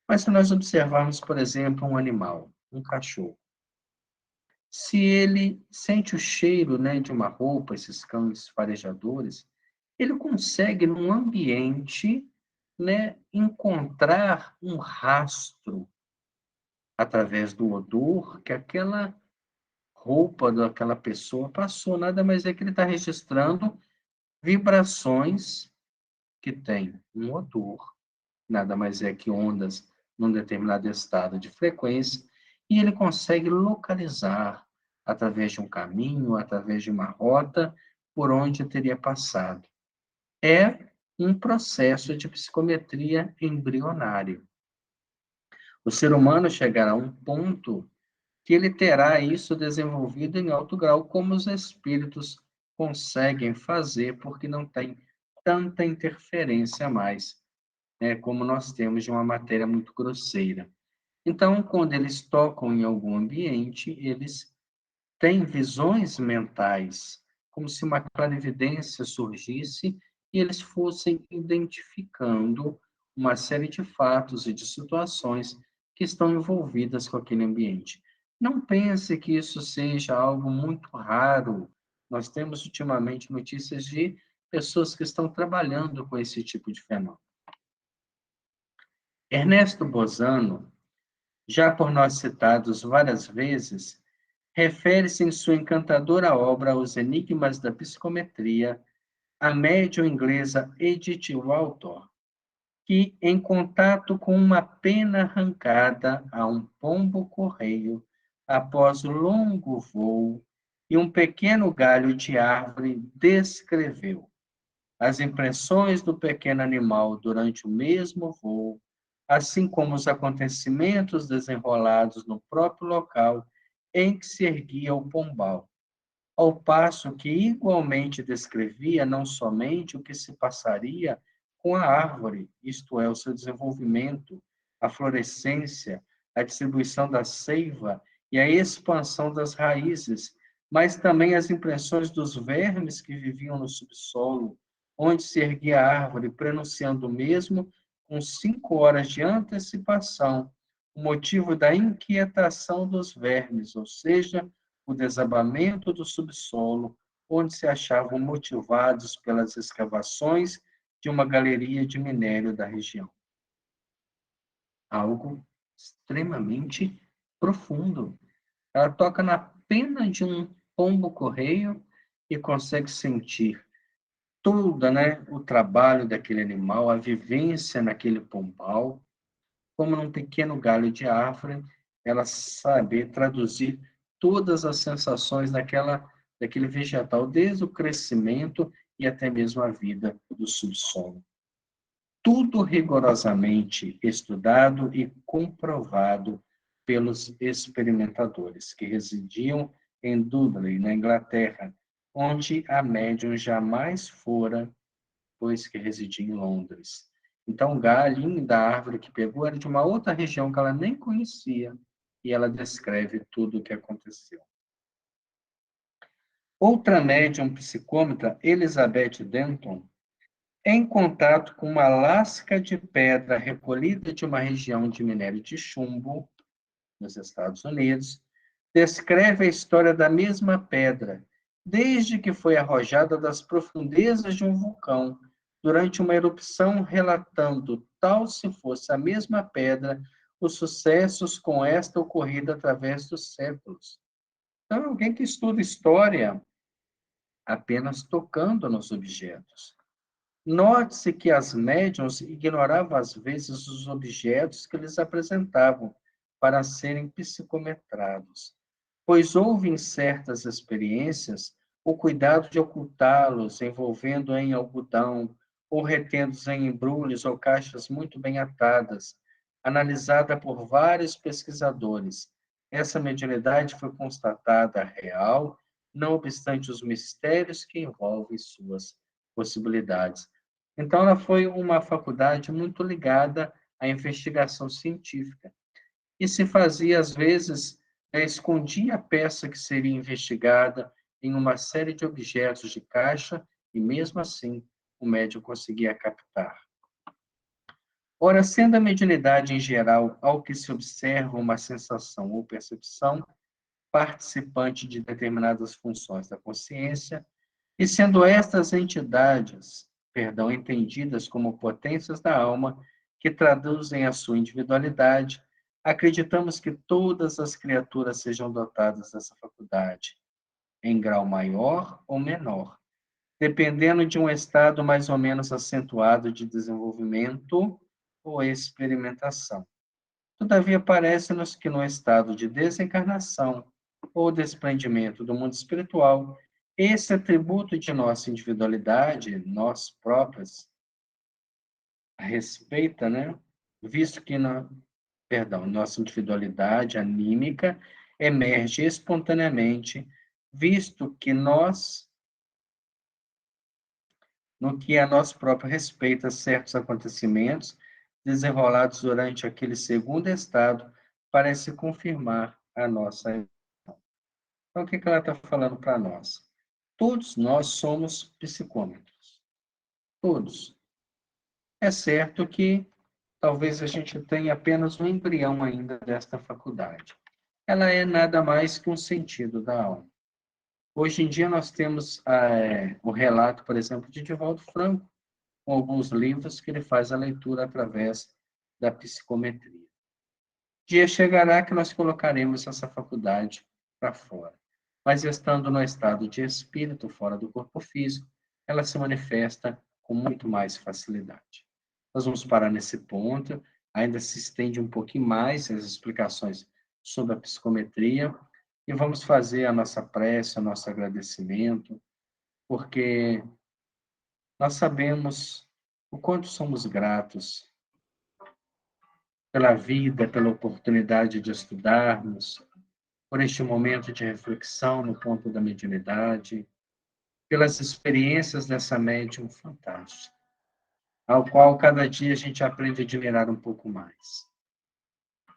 mas se nós observarmos, por exemplo, um animal, um cachorro, se ele sente o cheiro, né, de uma roupa, esses cães farejadores, ele consegue, num ambiente, né, encontrar um rastro através do odor que aquela roupa daquela pessoa passou. Nada mais é que ele está registrando vibrações que têm um odor. Nada mais é que ondas num determinado estado de frequência, e ele consegue localizar através de um caminho, através de uma rota, por onde teria passado. É um processo de psicometria embrionário. O ser humano chegará a um ponto que ele terá isso desenvolvido em alto grau, como os espíritos conseguem fazer, porque não tem tanta interferência mais, né, como nós temos de uma matéria muito grosseira. Então, quando eles tocam em algum ambiente, eles têm visões mentais, como se uma clarividência surgisse e eles fossem identificando uma série de fatos e de situações que estão envolvidas com aquele ambiente. Não pense que isso seja algo muito raro. Nós temos ultimamente notícias de pessoas que estão trabalhando com esse tipo de fenômeno. Ernesto Bozano, já por nós citados várias vezes, refere-se em sua encantadora obra Os Enigmas da Psicometria à médium inglesa Edith Walton, que, em contato com uma pena arrancada a um pombo-correio após longo voo e um pequeno galho de árvore, descreveu as impressões do pequeno animal durante o mesmo voo, assim como os acontecimentos desenrolados no próprio local em que se erguia o pombal, ao passo que igualmente descrevia não somente o que se passaria com a árvore, isto é, o seu desenvolvimento, a florescência, a distribuição da seiva e a expansão das raízes, mas também as impressões dos vermes que viviam no subsolo, onde se erguia a árvore, prenunciando mesmo com 5 horas de antecipação o motivo da inquietação dos vermes, ou seja, o desabamento do subsolo, onde se achavam motivados pelas escavações de uma galeria de minério da região. Algo extremamente profundo. Ela toca na pena de um pombo-correio e consegue sentir todo, né, o trabalho daquele animal, a vivência naquele pombal, como num pequeno galho de árvore, ela saber traduzir todas as sensações daquele vegetal, desde o crescimento e até mesmo a vida do subsolo. Tudo rigorosamente estudado e comprovado pelos experimentadores que residiam em Dudley, na Inglaterra, onde a médium jamais fora, pois que residia em Londres. Então, o galho da árvore que pegou era de uma outra região que ela nem conhecia, e ela descreve tudo o que aconteceu. Outra médium psicômetra, Elizabeth Denton, em contato com uma lasca de pedra recolhida de uma região de minério de chumbo, nos Estados Unidos, descreve a história da mesma pedra, desde que foi arrojada das profundezas de um vulcão, durante uma erupção, relatando, tal se fosse a mesma pedra, os sucessos com esta ocorrida através dos séculos. Então, alguém que estuda história apenas tocando nos objetos. Note-se que as médiuns ignoravam às vezes os objetos que lhes apresentavam para serem psicometrados, pois houve em certas experiências o cuidado de ocultá-los, envolvendo em algodão ou retendo-os em embrulhos ou caixas muito bem atadas, analisada por vários pesquisadores. Essa mediunidade foi constatada real, não obstante os mistérios que envolvem suas possibilidades. Então, ela foi uma faculdade muito ligada à investigação científica. E se fazia, às vezes, escondia a peça que seria investigada em uma série de objetos de caixa, e mesmo assim o médium conseguia captar. Ora, sendo a mediunidade em geral ao que se observa uma sensação ou percepção, participante de determinadas funções da consciência, e sendo estas entidades, entendidas como potências da alma, que traduzem a sua individualidade, acreditamos que todas as criaturas sejam dotadas dessa faculdade, em grau maior ou menor, dependendo de um estado mais ou menos acentuado de desenvolvimento ou experimentação. Todavia, parece-nos que no estado de desencarnação ou desprendimento do mundo espiritual, esse atributo de nossa individualidade, nós próprios, respeita, né? Visto que, nossa individualidade anímica emerge espontaneamente, visto que nós, no que a nós próprio respeita certos acontecimentos desenrolados durante aquele segundo estado, parece confirmar a nossa. Então, o que ela está falando para nós? Todos nós somos psicômetros. Todos. É certo que talvez a gente tenha apenas um embrião ainda desta faculdade. Ela é nada mais que um sentido da alma. Hoje em dia nós temos o relato, por exemplo, de Divaldo Franco, com alguns livros que ele faz a leitura através da psicometria. Dia chegará que nós colocaremos essa faculdade para fora. Mas estando no estado de espírito, fora do corpo físico, ela se manifesta com muito mais facilidade. Nós vamos parar nesse ponto, ainda se estende um pouquinho mais as explicações sobre a psicometria, e vamos fazer a nossa prece, o nosso agradecimento, porque nós sabemos o quanto somos gratos pela vida, pela oportunidade de estudarmos, por este momento de reflexão no ponto da mediunidade, pelas experiências dessa médium fantástica, ao qual cada dia a gente aprende a admirar um pouco mais.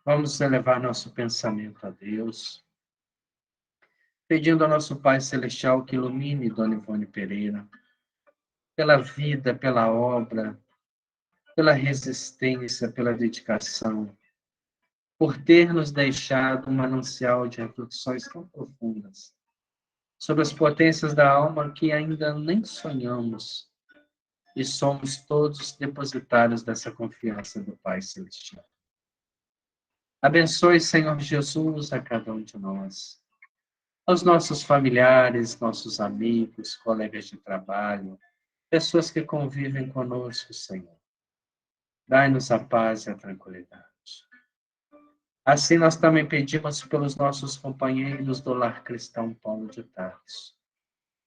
Vamos elevar nosso pensamento a Deus, pedindo ao nosso Pai Celestial que ilumine Dona Ivone Pereira, pela vida, pela obra, pela resistência, pela dedicação, por ter nos deixado um manancial de reflexões tão profundas sobre as potências da alma que ainda nem sonhamos, e somos todos depositários dessa confiança do Pai Celestial. Abençoe, Senhor Jesus, a cada um de nós, aos nossos familiares, nossos amigos, colegas de trabalho, pessoas que convivem conosco, Senhor. Dai-nos a paz e a tranquilidade. Assim, nós também pedimos pelos nossos companheiros do Lar Cristão Paulo de Tarso,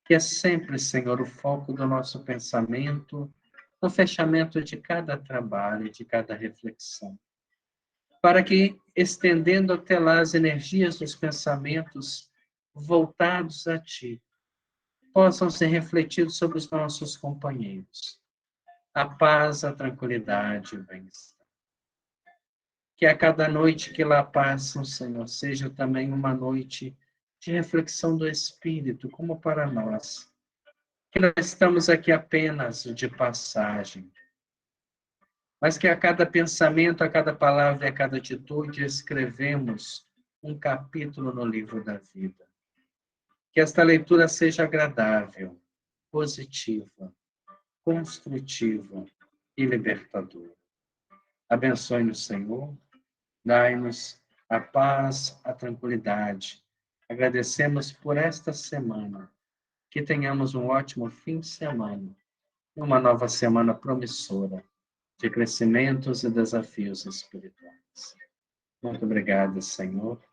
que é sempre, Senhor, o foco do nosso pensamento, no fechamento de cada trabalho, de cada reflexão, para que, estendendo até lá as energias dos pensamentos voltados a Ti, possam ser refletidos sobre os nossos companheiros. A paz, a tranquilidade, o bem-estar. Que a cada noite que lá passam, Senhor, seja também uma noite de reflexão do Espírito, como para nós, que nós estamos aqui apenas de passagem, mas que a cada pensamento, a cada palavra e a cada atitude escrevemos um capítulo no livro da vida. Que esta leitura seja agradável, positiva, construtiva e libertadora. Abençoe-nos, Senhor, dai-nos a paz, a tranquilidade. Agradecemos por esta semana, que tenhamos um ótimo fim de semana, uma nova semana promissora, de crescimentos e desafios espirituais. Muito obrigado, Senhor.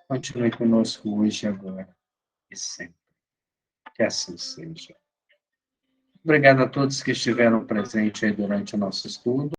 Continue conosco hoje, agora e sempre. Que assim seja. Obrigado a todos que estiveram presentes aí durante o nosso estudo.